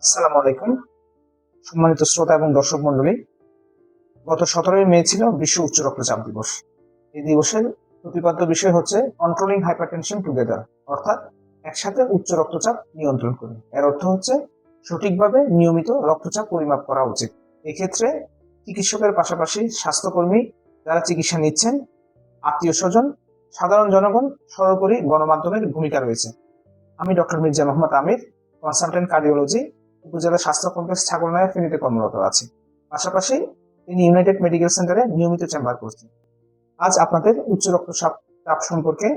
আসসালামু আলাইকুম। সম্মানিত শ্রোতা এবং দর্শক মন্ডলী, গত 17 মে ছিল বিশ্ব উচ্চ রক্তচাপ দিবস। এই দিবসের প্রতিপাদ্য বিষয় হচ্ছে কন্ট্রোলিং হাইপারটেনশন টুগেদার, অর্থাৎ একসাথে উচ্চ রক্তচাপ নিয়ন্ত্রণ করি। এর অর্থ হচ্ছে সঠিকভাবে নিয়মিত রক্তচাপ পরিমাপ করা উচিত। এক্ষেত্রে চিকিৎসকের পাশাপাশি স্বাস্থ্যকর্মী যারা চিকিৎসা নিচ্ছেন, আত্মীয় স্বজন, সাধারণ জনগণ, সর্বোপরি গণমাধ্যমের ভূমিকা রয়েছে। আমি ডক্টর মির্জা মোহাম্মদ আমির, কনসালটেন্ট কার্ডিওলজি, উপজেলা স্বাস্থ্য কমপ্লেক্স ছাগলনাইয়া ফেনীতে কর্মরত আছি। পাশাপাশি তিনি ইউনাইটেড মেডিকেল সেন্টারে নিয়মিত চেম্বার করছেন। আজ আপনাদের উচ্চ রক্তচাপ সম্পর্কে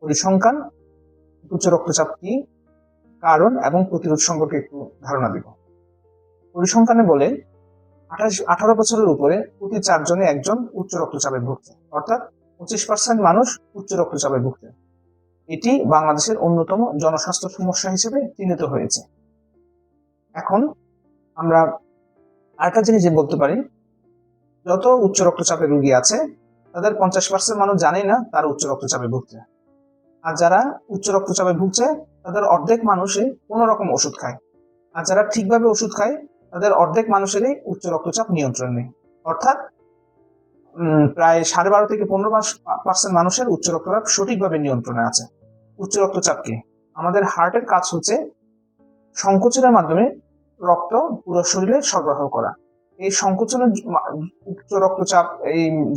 পরিসংখ্যান, উচ্চ রক্তচাপ কি, কারণ এবং প্রতিরোধ সম্পর্কে একটু ধারণা দিব। পরিসংখ্যানে বলে 18 বছরের উপরে প্রতি 4 জনে একজন উচ্চ রক্তচাপে ভুগছে, অর্থাৎ 25% মানুষ উচ্চ রক্তচাপে ভুগছে। এটি বাংলাদেশের অন্যতম জনস্বাস্থ্য সমস্যা হিসেবে চিহ্নিত হয়েছে। এখন আমরা আরেকটা জিনিস বলতে পারি, যত উচ্চ রক্তচাপের রোগী আছে তাদের 50% মানুষ জানে না তার উচ্চ রক্তচাপে ভুগছে। আর যারা উচ্চ রক্তচাপে ভুগছে তাদের অর্ধেক মানুষই কোনো রকম ওষুধ খায়। আর যারা ঠিকভাবে ওষুধ খায় তাদের অর্ধেক মানুষেরই উচ্চ রক্তচাপ নিয়ন্ত্রণ নেই। অর্থাৎ প্রায় 12.5 থেকে 15% মানুষের উচ্চ রক্তচাপ সঠিকভাবে নিয়ন্ত্রণে আছে। উচ্চ রক্তচাপ কি? আমাদের হার্টের কাজ হচ্ছে সংকোচনের মাধ্যমে রক্ত পুরো শরীরে সরবরাহ করা। এই সংকোচনের উচ্চ রক্তচাপ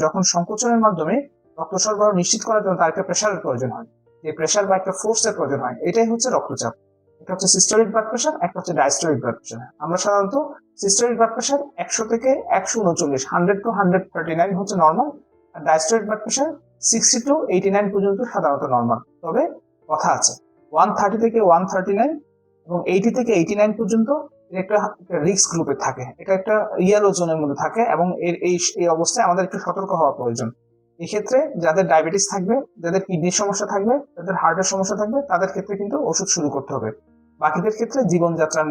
যখন সংকোচনের মাধ্যমে রক্ত সরবরাহ নিশ্চিত করার জন্য তার একটা প্রেশারের প্রয়োজন হয়, এই প্রেশার বা একটা ফোর্সের প্রয়োজন হয়। এটাই হচ্ছে রক্তচাপ। এটা হচ্ছে সিস্টোলিক ব্লাড প্রেশার, একটা হচ্ছে ডায়াস্টোলিক ব্লাড প্রেশার। আমরা সাধারণত সিস্টোলিক ব্লাড প্রেশার 100 থেকে 139, 100 to 139 হচ্ছে নর্মাল। আর ডায়াস্টোলিক ব্লাড প্রেশার 60 to 89 পর্যন্ত সাধারণত নর্মাল। তবে কথা আছে, 130 থেকে 139 এবং 80 থেকে 89 পর্যন্ত একটা রিস্ক গ্রুপে থাকে। এটা একটা ইয়েলো জোনের মধ্যে থাকে এবং এই অবস্থায় আমাদের একটু সতর্ক হওয়া প্রয়োজন। এক্ষেত্রে যাদের ডায়াবেটিস থাকবে, যাদের কিডনির সমস্যা থাকবে, যাদের হার্টের সমস্যা থাকবে, তাদের ক্ষেত্রে কিন্তু ওষুধ শুরু করতে হবে। বাকিদের ক্ষেত্রে জীবনযাত্রার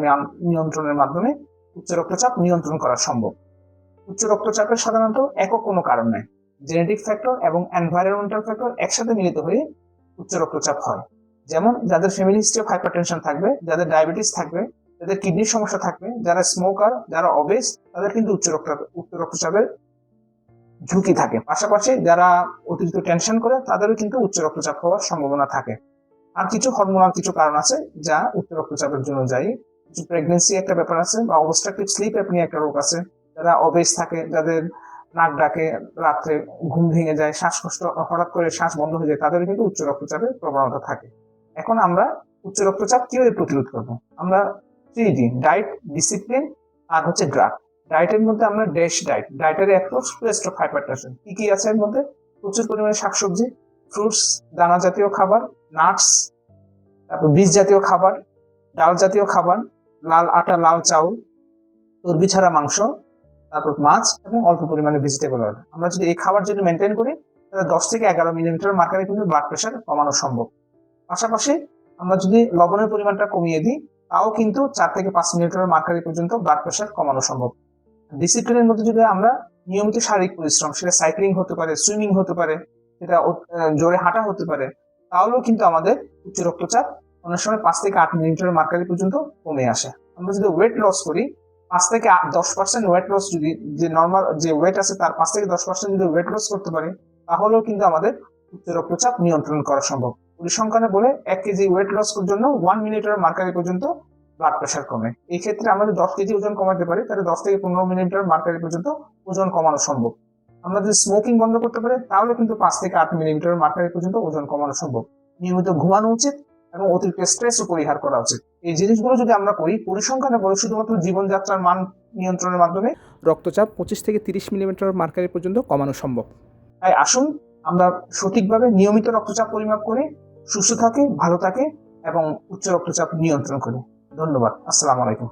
নিয়ন্ত্রণের মাধ্যমে উচ্চ রক্তচাপ নিয়ন্ত্রণ করা সম্ভব। উচ্চ রক্তচাপের সাধারণত একক কোনো কারণ নেই। জেনেটিক ফ্যাক্টর এবং এনভায়রনমেন্টাল ফ্যাক্টর একসাথে মিলিত হয়ে উচ্চ রক্তচাপ হয়। যেমন যাদের ফ্যামিলি হিস্ট্রি অফ হাইপারটেনশন থাকবে, যাদের ডায়াবেটিস থাকবে, যাদের কিডনির সমস্যা থাকবে, যারা স্মোকার, যারা অবেস, তাদের কিন্তু উচ্চ রক্তচাপের ঝুঁকি থাকে। পাশাপাশি যারা অতিরিক্ত টেনশন করে তাদেরও কিন্তু উচ্চ রক্তচাপ হওয়ার সম্ভাবনা থাকে। আর কিছু হরমোনাল কিছু কারণ আছে যা উচ্চ রক্তচাপের জন্য দায়ী। কিছু প্রেগনেন্সি একটা ব্যাপার আছে, বা অবস্ট্রাকটিভ স্লিপ অ্যাপনিয়া একটা রোগ আছে। যারা অবেস থাকে, যাদের নাক ডাকে, রাত্রে ঘুম ভেঙে যায়, শ্বাসকষ্ট, হঠাৎ করে শ্বাস বন্ধ হয়ে যায়, তাদের কিন্তু উচ্চ রক্তচাপের প্রবণতা থাকে। এখন আমরা উচ্চ রক্তচাপ কিভাবে প্রতিরোধ করবো? আমরা 3D ডায়েট, ডিসিপ্লিন আর হচ্ছে ড্রাগ। ডায়েটের মধ্যে আমরা ড্যাশ ডায়েট, ডায়েটের অ্যাপ্রোচ টু স্টপ হাইপারটেনশন। কি কি আছে এর মধ্যে? প্রচুর পরিমাণে শাকসবজি, ফ্রুটস, দানা জাতীয় খাবার, নাটস, তারপর বীজ জাতীয় খাবার, ডাল জাতীয় খাবার, লাল আটা, লাল চাউল, চর্বি ছাড়া মাংস, তারপর মাছ এবং অল্প পরিমাণে ভেজিটেবল অয়েল। আমরা যদি এই খাবার যদি মেনটেন করি তাহলে 10 থেকে 11 মিলিমিটার মার্কারে কিন্তু ব্লাড প্রেশার কমানো সম্ভব। পাশাপাশি আমরা যদি লবণের পরিমাণটা কমিয়ে দিই তাও কিন্তু 4 থেকে 5 মিলিমিটার মার্কারি পর্যন্ত ব্লাড প্রেশার কমানো সম্ভব। ডিসিপ্লিনের মধ্যে যদি আমরা নিয়মিত শারীরিক পরিশ্রম, সেটা সাইক্লিং হতে পারে, সুইমিং হতে পারে, সেটা জোরে হাঁটা হতে পারে, তাহলেও কিন্তু আমাদের উচ্চ রক্তচাপ অনেক সময় 5 থেকে 8 মিলিমিটার মার্কারি পর্যন্ত কমে আসে। আমরা যদি ওয়েট লস করি, 5 থেকে 10% ওয়েট লস, যদি যে নর্মাল যে ওয়েট আছে তার 5 থেকে 10% যদি ওয়েট লস করতে পারি, তাহলেও কিন্তু আমাদের উচ্চ রক্তচাপ নিয়ন্ত্রণ করা সম্ভব। পরিসংখ্যানে বলে 1 কেজি ওয়েট লস করার জন্য 1 মিলিমিটার মার্কারি পর্যন্ত ব্লাড প্রেশার কমে। এই ক্ষেত্রে আমরা যদি 10 কেজি ওজন কমাতে পারি তাহলে 10 থেকে 15 মিলিমিটার মার্কারি পর্যন্ত ওজন কমানো সম্ভব। আমরা যদি স্মোকিং বন্ধ করতে পারি তাহলে কিন্তু 5 থেকে 8 মিলিমিটার মার্কারি পর্যন্ত ওজন কমানো সম্ভব। নিয়মিত ঘুমানো উচিত এবং অতিরিক্ত স্ট্রেসও পরিহার করা উচিত। এই জিনিসগুলো যদি আমরা করি, পরিসংখ্যানে বলে শুধুমাত্র জীবনযাত্রার মান নিয়ন্ত্রণের মাধ্যমে রক্তচাপ 25 থেকে 30 মিলিমিটার মার্কারি পর্যন্ত কমানো সম্ভব। তাই আসুন আমরা সঠিকভাবে নিয়মিত রক্তচাপ পরিমাপ করি, সুস্থ থাকি, ভালো থাকি এবং উচ্চ রক্তচাপ নিয়ন্ত্রণ করি। ধন্যবাদ। আসসালামু আলাইকুম।